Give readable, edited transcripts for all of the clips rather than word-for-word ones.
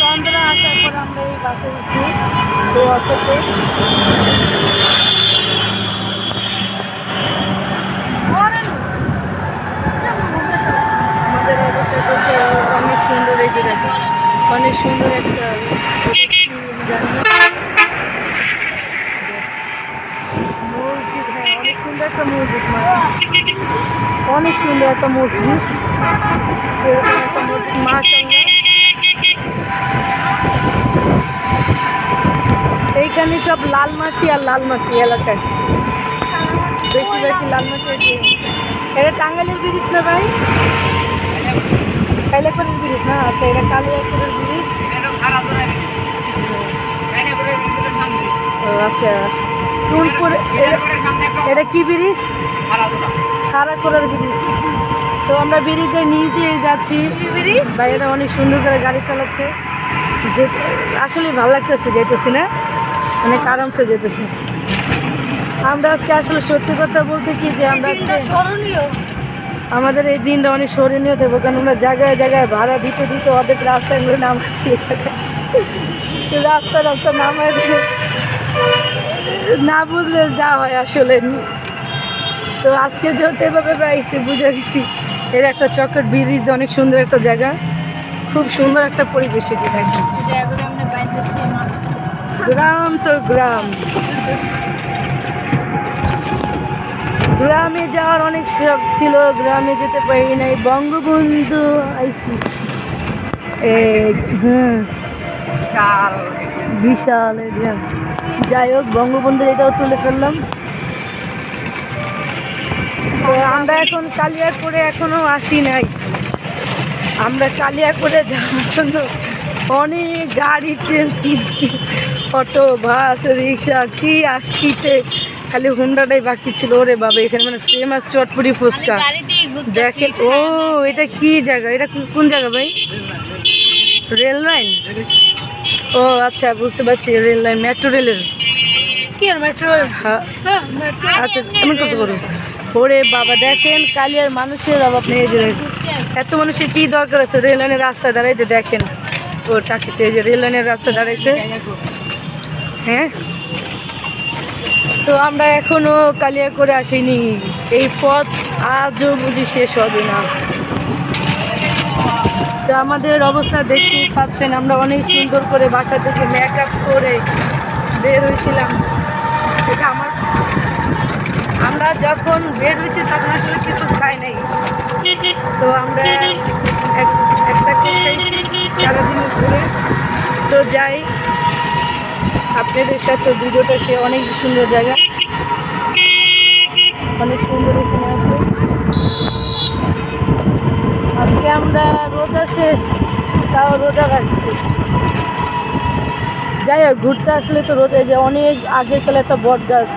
চন্দ্রা আসার পর আমরা এই বাসে উঠছি এই অটোতে। আমাদের অবস্থা করছে অনেক সুন্দর, এই যে দেখো অনেক সুন্দর একটা জানি না মসজিদ। হ্যাঁ অনেক সুন্দর একটা মসজিদ, অনেক সুন্দর একটা মসজিদ, এরকম একটা মসজিদ মাশাআল্লাহ। এইখানে সব লাল মাটি আর লাল মাটি এলাকায়, বেশিরভাগই লাল মাটি। এটা টাঙ্গাইলের ব্রিজ না ভাই? কালিয়াকৈরের ব্রিজ না? আচ্ছা এটা কালিয়াকৈরের ব্রিজ। ও আচ্ছা, এটা কি ব্রিজ? খারাকোরার ব্রিজ। তো আমরা ব্রিজের নিচ দিয়ে যাচ্ছি, ভাইয়েরা অনেক সুন্দর করে গাড়ি চালাচ্ছে, যে আসলে ভালো লাগতেছে, যেতেছি না অনেক আরামসে যেতেছি। আমরা আজকে আসলে সত্যি কথা বলতে কি যে আমরা আমাদের এই দিনটা অনেক স্মরণীয় দেবো, কারণ আমরা জায়গায় জায়গায় ভাড়া দিতে দিতে অর্ধেক রাস্তায় আমরা নামা দিয়ে থাকে, রাস্তা রাস্তা নামায় দিয়ে না বুঝলে যা হয় আসলে। তো আজকে যেহেতু এভাবে আসছি বুঝে গেছি এর একটা চকের ব্রিজ, অনেক সুন্দর একটা জায়গা, খুব সুন্দর একটা পরিবেশ এটি থাকে। গ্রাম তো গ্রাম, গ্রামে যাওয়ার অনেক শখ ছিল, গ্রামে যেতে পারি নাই। বঙ্গবন্ধু আইসি বিশাল এরিয়া। যাই হোক বঙ্গবন্ধুর এটাও তুলে ফেললাম। তো আমরা এখন কালিয়াকৈরে এখনো আসি নাই। আমরা কালিয়াকৈরে যাওয়ার জন্য অনেক গাড়ি চেঞ্জ করছি, অটো বাস রিক্সা কি আসতে, খালি হুন্ডাটাই বাকি ছিল। ওরে বাবা এখানে মানে ফেমাস চটপুরি ফুচকা দেখেন। ও এটা কি জায়গা? এটা কোন জায়গা ভাই? Rail line? ও আচ্ছা বুঝতে পারছি, রেল লাইন, মেট্রো রেলের কি আর মেট্রো। হ্যাঁ আচ্ছা এমন কত করুন। ওরে বাবা দেখেন কালিয়ার মানুষের অভাব নেই, যে এত মানুষের কি দরকার আছে রেল লাইনের রাস্তায় দাঁড়াইতে। দেখেন ও টাকিছে, এই যে রেল লাইনের রাস্তা দাঁড়াইছে। হ্যাঁ তো আমরা এখনো কালিয়াকৈরে আসিনি, এই পথ আজও বুঝি শেষ হবে না। তো আমাদের অবস্থা দেখতেই পাচ্ছেন, আমরা অনেক সুন্দর করে বাসা থেকে মেকআপ করে বের হয়েছিলাম। এটা আমরা যখন বের হয়েছি তখন আসলে কিছু খাই নাই। তো আমরা একটা সারাদিন ঘুরে তো যাই আপনাদের সাথে ভিডিওটা, সে অনেক সুন্দর জায়গা, অনেক সুন্দর এখানে আছে। আজকে আমরা রোজা শেষ, তাও রোজা রাখছি। যাই হোক ঘুরতে আসলে তো রোজা, যে অনেক আগের কালে একটা বট গাছ,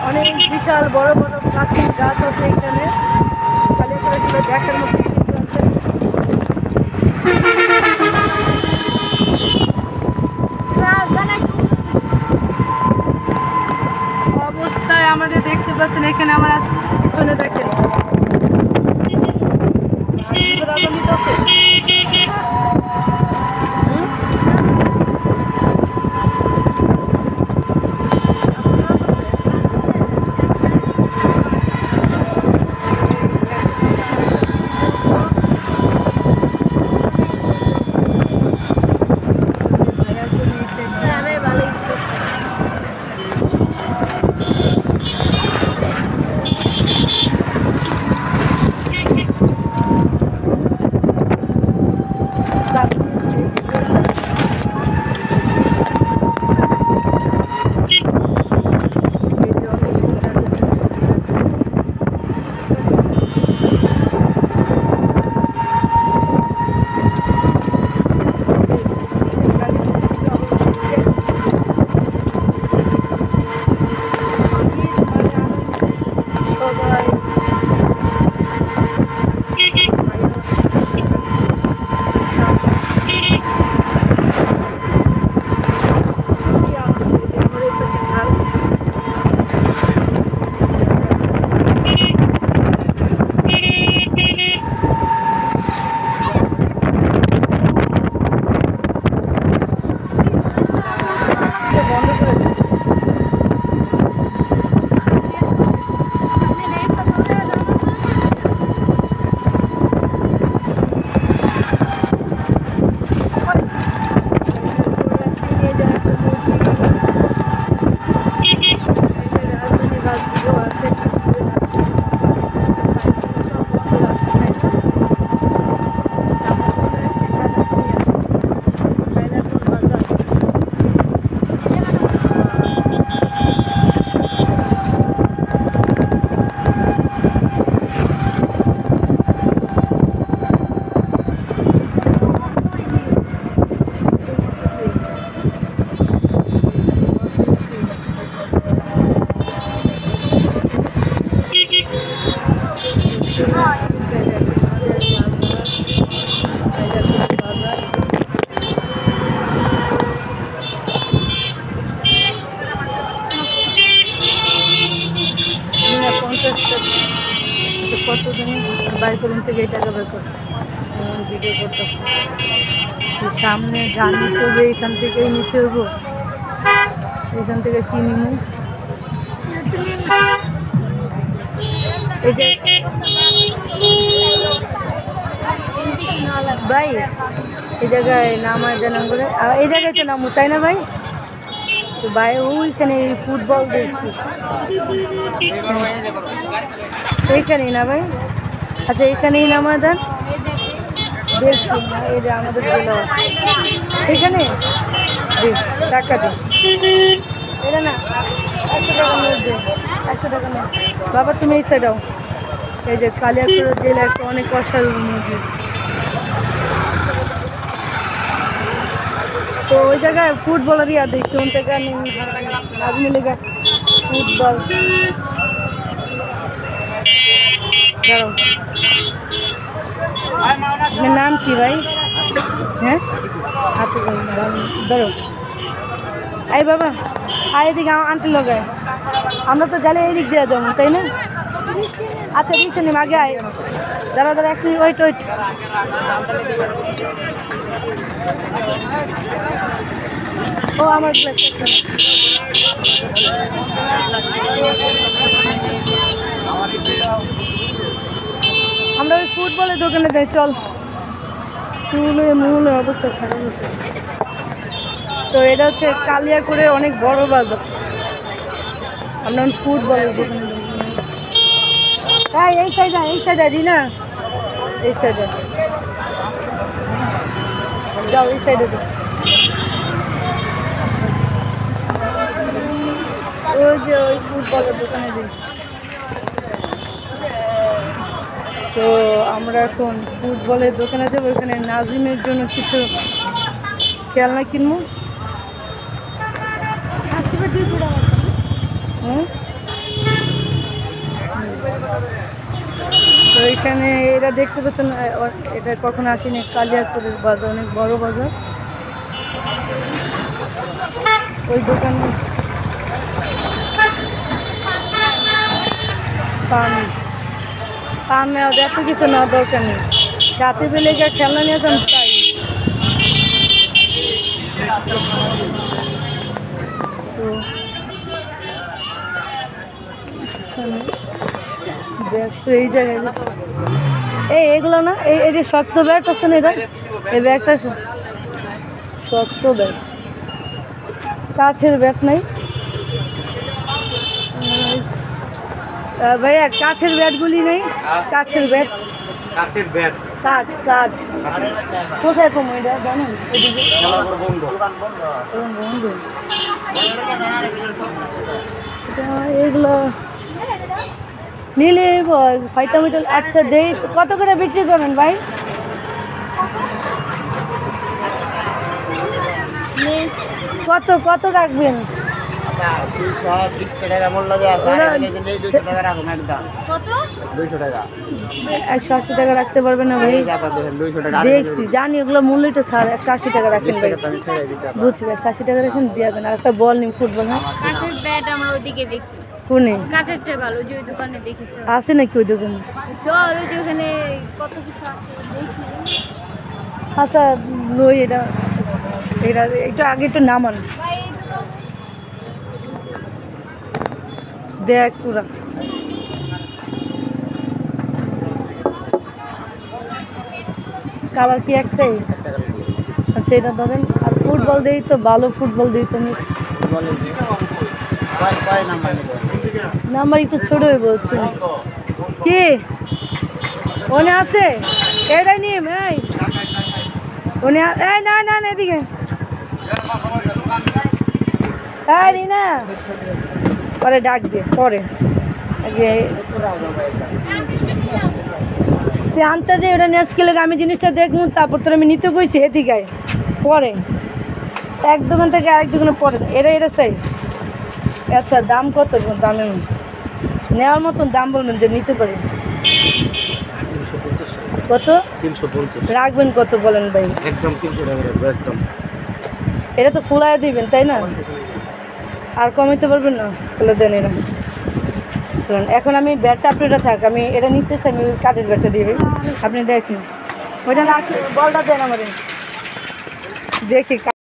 অনেক বিশাল বড় বড় প্রাচীন গাছ আছে এখানে, কালিয়াকৈরে দেখার মতো কিছু আছে। অবস্থায় আমাদের দেখতে পাচ্ছেন এখানে আমার পিছনে দেখেন কাজগুলো আছে কতদিন বাইর করুন থেকে এই টাকা বের করে ভিডিও করতেছে সামনে যা নিতে হবে এখান থেকেই নিতে হবো এখান থেকে কি নিব এই যে ভাই এই জায়গায় নামায় জানাম করে এই জায়গায় তো নামো তাই না ভাই তো ভাই ওইখানে ফুটবল দেখছি এইখানেই না ভাই আচ্ছা এইখানেই নামা দেন দেখছি এই যে আমাদের এইখানে টাকা দিন এটা না 100 টাকা নোট দে 100 টাকা নোট বাবা তুমি এই সাইডাও এই যে কালিয়াকৈর জেলা একটা অনেক অসাধারণ মসজিদ তো ওই জায়গায় ফুটবলের ইয়া দেখছি ওন থেকে নাজমি লেগা ফুটবল দাঁড়াও আপনার নাম কি ভাই হ্যাঁ আচ্ছা ধরো এই বাবা আয় এদিকে আন্টি লগায় আমরা তো গেলে এই দিক দিয়ে যাবো তাই না আচ্ছা রিক্সা নিম আগে আয় দাঁড়া দাঁড়া এক মিনিট ওয়েট ও আমার আমরা ওই ফুটবলের দোকানে যাই চল চুলে মুলে অবস্থা খারাপ হচ্ছে তো এটা হচ্ছে কালিয়াকৈরে অনেক বড় বাজার আমরা ফুটবলের দোকানে যাই এই সাইডে রিনা এই সাইডে যাও এই সাইডে যাও ওই যে ওই ফুটবলের দোকানে যাই তো আমরা এখন ফুটবলের দোকানে যাবো ওখানে নাজিমের জন্য কিছু খেলনা কিনবো তো এখানে এরা দেখতে পাচ্ছেন এটা কখনো আসেনি কালিয়াকৈরের বাজার অনেক বড় বাজার ওই দোকানে পান নেওয়া এত কিছু নেওয়া দরকার নেই সাথে পেলে গিয়ে খেলনা নিয়ে যান তাই তো ব্যাগ তো এই জায়গায় এগুলো না এই যে শক্ত ব্যাগ আছে না এটা এই ব্যাগটা শক্ত ব্যাগ কাঠের ব্যাগ নাই ভাইয়া কাঠের ব্যাটগুলি নেই কাঠের ব্যাট কাঠ কাঠ কোথায় কম এটা জানেন বন্ধু এগুলো নিলে ফাইটামিটাল আচ্ছা দেই কত করে বিক্রি করেন ভাই কত রাখবেন 180 টাকা রাখতে পারবেন না ভাই দেখছি জানি ওগুলো মূল্যটা স্যার 180 টাকা রাখেন বুঝছি 180 টাকা রাখেন দিয়ে দেন আর একটা বল নিন ফুটবল হ্যাঁ কোনে আছে নাকি ওই দোকানে আচ্ছা ওই এটা একটু আগে একটু নামান দেখ তোরা কালার কি একটাই আচ্ছা এটা ধরেন আর ফুটবল দিই তো ভালো ফুটবল দিই তুমি নাম্বার একটু ছোট হয়ে বলছে কি ওনে আছে এটাই নিম এই ওনে এই না না না এদিকে এই রিনা পরে ডাক দিয়ে পরে আগে তুই আনতে যে ওটা নেক্সট গেলে আমি জিনিসটা দেখবো তারপর তোর আমি নিতে কইছি এদিকে পরে এক দোকান থেকে আরেক দোকানে পরে এটা সাইজ আচ্ছা দাম কত দামে নেওয়ার মতন দাম বলবেন যে নিতে পারি কত 350 রাখবেন কত বলেন ভাই একদম 300 টাকা রাখবো একদম এটা তো ফুলাইয়া দিবেন তাই না আর কমাইতে পারবেন না তাহলে দেন এরা এখন আমি ব্যাটটা আপনারা থাক আমি এটা নিতে চাই আমি কাঠের ব্যাটটা দিবেন আপনি দেখেন ওইটা না বলটা দেন আমাদের দেখি